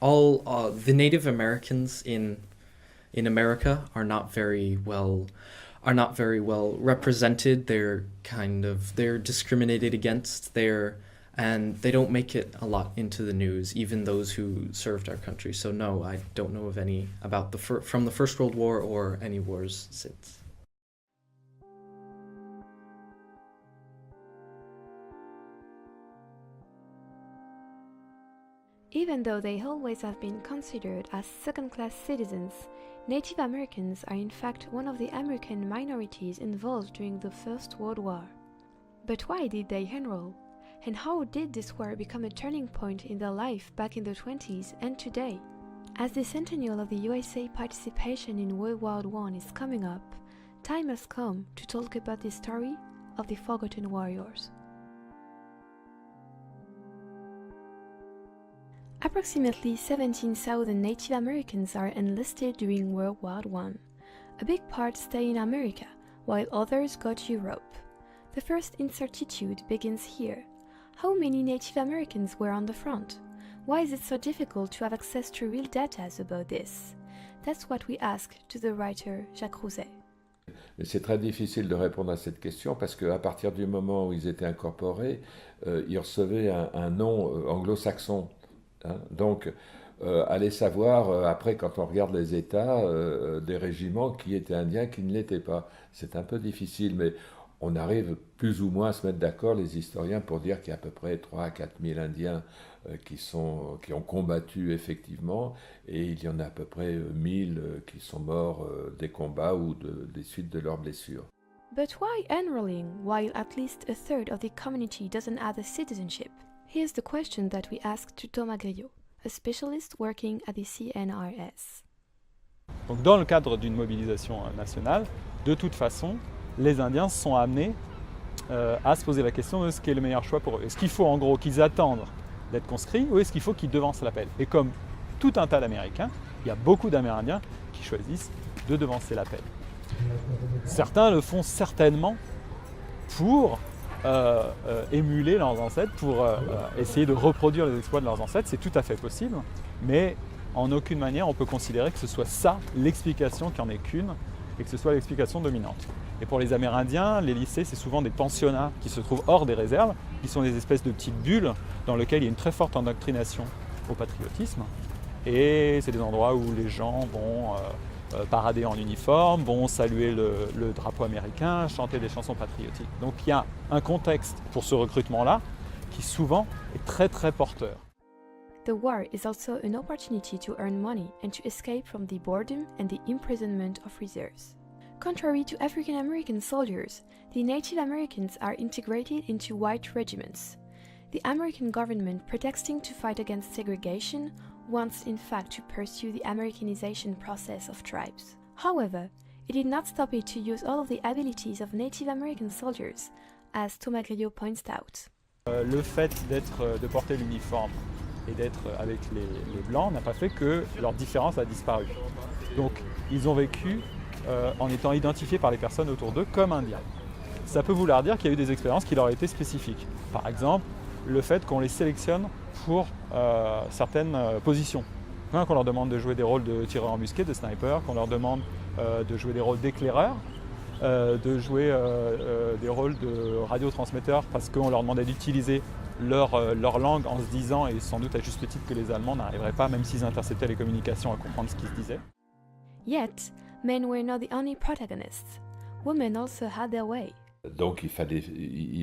all the Native Americans in America are not very well represented. They're discriminated against. And they don't make it a lot into the news, even those who served our country. So no, I don't know of any about from the First World War or any wars since. Even though they always have been considered as second-class citizens, Native Americans are in fact one of the American minorities involved during the First World War. But why did they enroll? And how did this war become a turning point in their life back in the 20s and today? As the centennial of the USA participation in World War I is coming up, time has come to talk about the story of the forgotten warriors. Approximately 17,000 Native Americans are enlisted during World War I. A big part stay in America, while others go to Europe. The first incertitude begins here. How many Native Americans were on the front? Why is it so difficult to have access to real data about this? That's what we asked to the writer Jacques Rousset. C'est très difficile de répondre à cette question parce qu'à partir du moment où ils étaient incorporés, ils recevaient un nom anglo-saxon. Hein. Donc, allez savoir, après, quand on regarde les États, des régiments qui étaient indiens, qui ne l'étaient pas. C'est un peu difficile, mais on arrive plus ou moins à se mettre d'accord, les historiens, pour dire qu'il y a à peu près 3 à 4 000 Indiens qui ont combattu effectivement, et il y en a à peu près 1000 qui sont morts des combats ou des suites de leurs blessures. But why enrolling while at least a third of the community doesn't have a citizenship? Here's the question that we asked to Thomas Griot, a specialist working at the CNRS. Donc dans le cadre d'une mobilisation nationale, de toute façon, les Indiens sont amenés à se poser la question de ce qui est le meilleur choix pour eux. Est-ce qu'il faut en gros qu'ils attendent d'être conscrits ou est-ce qu'il faut qu'ils devancent l'appel? Et comme tout un tas d'Américains, il y a beaucoup d'Amérindiens qui choisissent de devancer l'appel. Certains le font certainement pour émuler leurs ancêtres, pour essayer de reproduire les exploits de leurs ancêtres. C'est tout à fait possible, mais en aucune manière on peut considérer que ce soit ça l'explication, qu'il n'y en ait qu'une, et que ce soit l'explication dominante. Et pour les Amérindiens, les lycées, c'est souvent des pensionnats qui se trouvent hors des réserves, qui sont des espèces de petites bulles dans lesquelles il y a une très forte endoctrination au patriotisme. Et c'est des endroits où les gens vont parader en uniforme, vont saluer le drapeau américain, chanter des chansons patriotiques. Donc il y a un contexte pour ce recrutement-là qui souvent est très très porteur. The war is also an opportunity to earn money and to escape from the boredom and the imprisonment of reserves. Contrary to African American soldiers, the Native Americans are integrated into white regiments. The American government, pretexting to fight against segregation, wants in fact to pursue the Americanization process of tribes. However, it did not stop it to use all of the abilities of Native American soldiers, as Thomas Griot points out. Le fait de porter l'uniforme et d'être avec les Blancs n'a pas fait que leur différence a disparu. Donc ils ont vécu en étant identifiés par les personnes autour d'eux comme indiens. Ça peut vouloir dire qu'il y a eu des expériences qui leur étaient spécifiques. Par exemple, le fait qu'on les sélectionne pour certaines positions. Qu'on leur demande de jouer des rôles de tireurs embusqués, de snipers, qu'on leur demande de jouer des rôles d'éclaireurs, de jouer des rôles de radiotransmetteurs parce qu'on leur demandait d'utiliser leur langue en se disant, et sans doute à juste titre, que les Allemands n'arriveraient pas, même s'ils interceptaient les communications, à comprendre ce qui se disait. Yet, men were not the only protagonists. Women also had their way. Donc il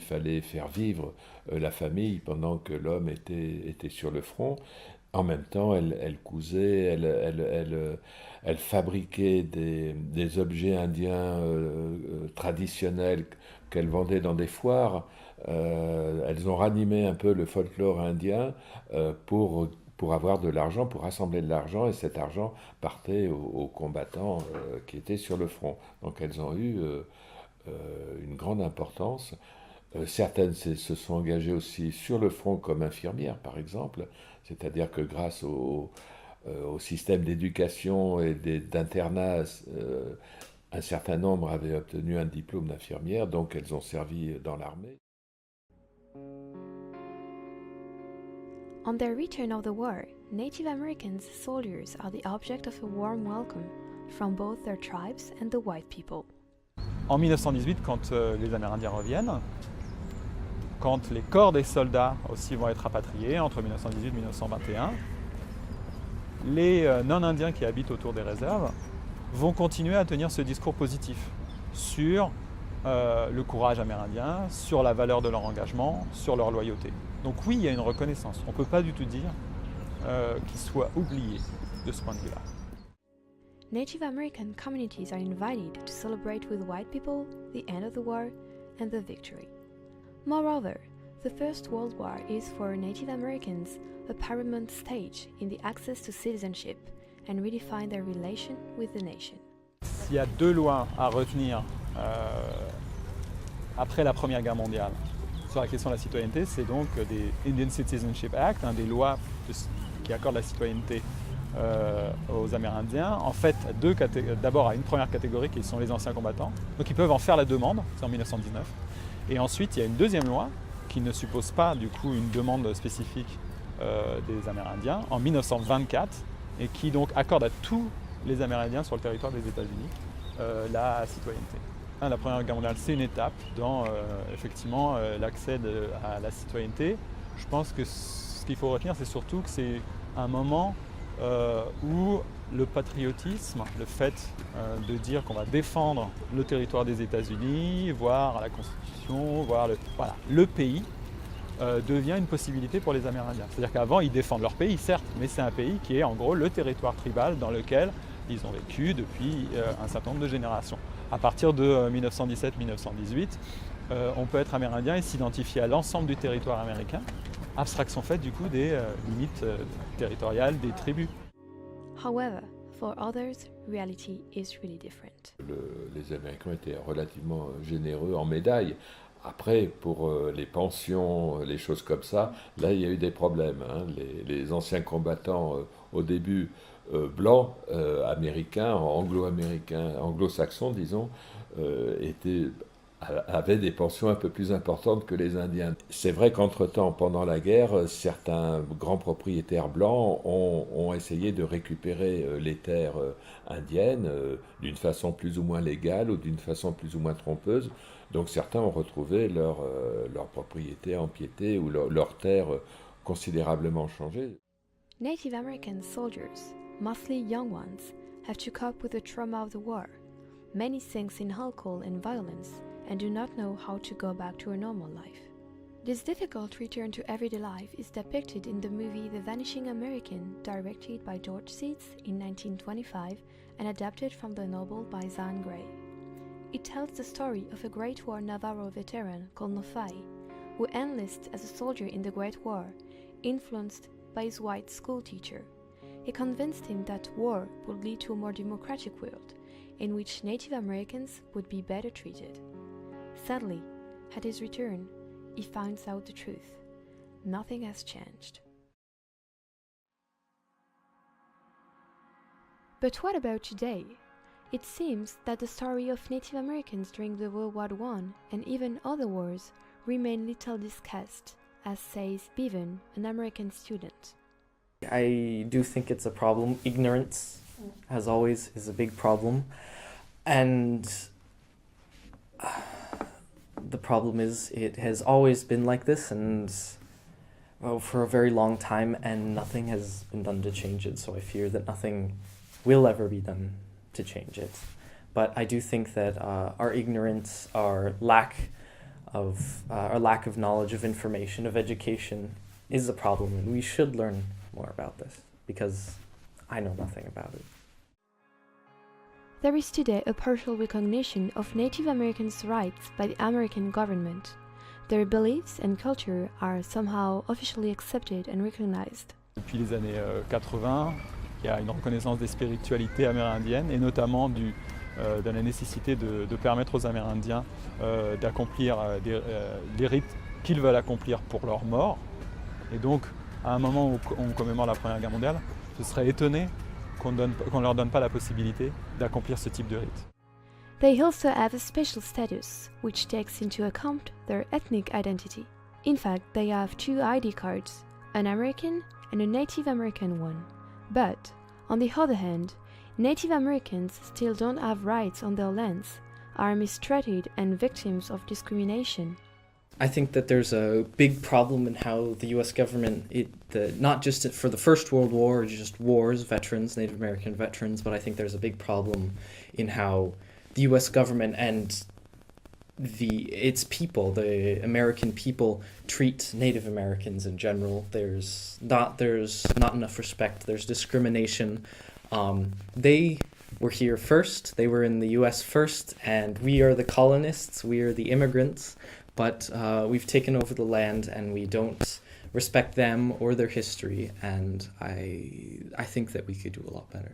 fallait faire vivre la famille pendant que l'homme était sur le front. En même temps, elle cousait, elle fabriquait des objets indiens traditionnels qu'elle vendait dans des foires. Elles ont ranimé un peu le folklore indien pour avoir de l'argent, pour rassembler de l'argent, et cet argent partait aux combattants qui étaient sur le front. Donc elles ont eu une grande importance. Certaines se sont engagées aussi sur le front comme infirmières, par exemple, c'est-à-dire que grâce au système d'éducation et d'internat, un certain nombre avaient obtenu un diplôme d'infirmière, donc elles ont servi dans l'armée. On their return of the war, Native Americans soldiers are the object of a warm welcome from both their tribes and the white people. En 1918, quand les Amérindiens reviennent, quand les corps des soldats aussi vont être rapatriés entre 1918 et 1921, les non-indiens qui habitent autour des réserves vont continuer à tenir ce discours positif sur le courage amérindien, sur la valeur de leur engagement, sur leur loyauté. Donc oui, il y a une reconnaissance. On ne peut pas du tout dire qu'ils soient oubliés de ce point de vue-là. Native American communities are invited to celebrate with white people the end of the war and the victory. Moreover, the First World War is for Native Americans a paramount stage in the access to citizenship and redefine their relation with the nation. S'il y a deux lois à retenir après la Première Guerre mondiale sur la question de la citoyenneté, c'est donc des Indian Citizenship Act, des lois qui accordent la citoyenneté aux Amérindiens. En fait, d'abord à une première catégorie qui sont les anciens combattants, donc ils peuvent en faire la demande, c'est en 1919. Et ensuite, il y a une deuxième loi qui ne suppose pas du coup une demande spécifique des Amérindiens en 1924 et qui donc accorde à tous les Amérindiens sur le territoire des États-Unis la citoyenneté. La Première Guerre mondiale, c'est une étape dans effectivement l'accès à la citoyenneté. Je pense que ce qu'il faut retenir, c'est surtout que c'est un moment où le patriotisme, le fait de dire qu'on va défendre le territoire des États-Unis, voir la Constitution, voir le pays, devient une possibilité pour les Amérindiens. C'est-à-dire qu'avant, ils défendent leur pays, certes, mais c'est un pays qui est en gros le territoire tribal dans lequel ils ont vécu depuis un certain nombre de générations. À partir de 1917-1918, on peut être amérindien et s'identifier à l'ensemble du territoire américain, abstraction faite du coup des limites territoriales des tribus. However, for others, reality is really different. Les Américains étaient relativement généreux en médailles. Après, pour les pensions, les choses comme ça, là, il y a eu des problèmes. Les anciens combattants, au début, blancs, américains, anglo-américains, anglo-saxons, disons, avaient des pensions un peu plus importantes que les Indiens. C'est vrai qu'entre-temps, pendant la guerre, certains grands propriétaires blancs ont essayé de récupérer les terres indiennes d'une façon plus ou moins légale ou d'une façon plus ou moins trompeuse. Donc certains ont retrouvé leur propriété empiétée ou leurs terres considérablement changées. Native American soldiers, mostly young ones, have to cope with the trauma of the war. Many sink in alcohol and violence and do not know how to go back to a normal life. This difficult return to everyday life is depicted in the movie The Vanishing American, directed by George Seitz in 1925 and adapted from the novel by Zan Grey. It tells the story of a Great War Navarro veteran called Nofai, who enlists as a soldier in the Great War, influenced by his white school teacher. He convinced him that war would lead to a more democratic world, in which Native Americans would be better treated. Sadly, at his return, he finds out the truth. Nothing has changed. But what about today? It seems that the story of Native Americans during the World War I and even other wars remain little discussed, as says Bevan, an American student. I do think it's a problem. Ignorance, as always, is a big problem. And the problem is it has always been like this and for a very long time, and nothing has been done to change it. So I fear that nothing will ever be done to change it. But I do think that our ignorance, our lack of knowledge, of information, of education is a problem, and we should learn more about this, because I know nothing about it. There is today a partial recognition of Native Americans' rights by the American government. Their beliefs and culture are somehow officially accepted and recognized. Depuis les années 80, il y a une reconnaissance des spiritualités amérindiennes et notamment de la nécessité de permettre aux Amérindiens d'accomplir des rites qu'ils veulent accomplir pour leur mort. Et donc, à un moment où on commémore la Première Guerre mondiale, je serais étonné qu'on ne leur donne pas la possibilité d'accomplir ce type de rite. They also have a special status, which takes into account their ethnic identity. In fact, they have two ID cards, an American and a Native American one. But, on the other hand, Native Americans still don't have rights on their lands, are mistreated and victims of discrimination. I think that there's a big problem in how the U.S. government, not just for the First World War, or just wars, veterans, Native American veterans, but I think there's a big problem in how the U.S. government and its people, the American people, treat Native Americans in general. There's not enough respect. There's discrimination. They were here first. They were in the U.S. first, and we are the colonists. We are the immigrants. But we've taken over the land, and we don't respect them or their history. And I think that we could do a lot better.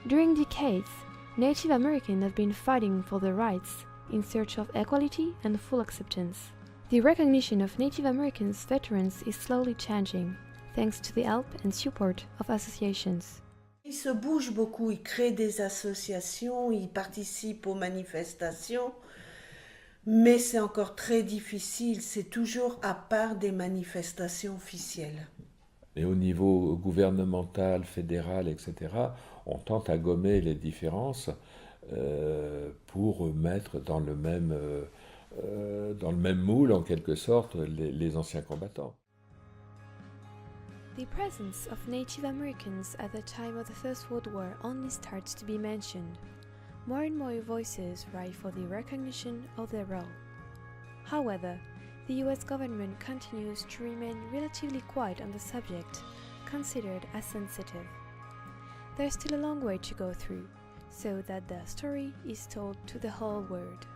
During decades, Native Americans have been fighting for their rights in search of equality and full acceptance. The recognition of Native Americans veterans is slowly changing, thanks to the help and support of associations. Ils se bougent beaucoup, ils créent des associations, ils participent aux manifestations, mais c'est encore très difficile, c'est toujours à part des manifestations officielles. Et au niveau gouvernemental, fédéral, etc., on tente à gommer les différences pour mettre dans le même moule, en quelque sorte, les anciens combattants. The presence of Native Americans at the time of the First World War only starts to be mentioned. More and more voices rise for the recognition of their role. However, the US government continues to remain relatively quiet on the subject, considered as sensitive. There's still a long way to go through, so that their story is told to the whole world.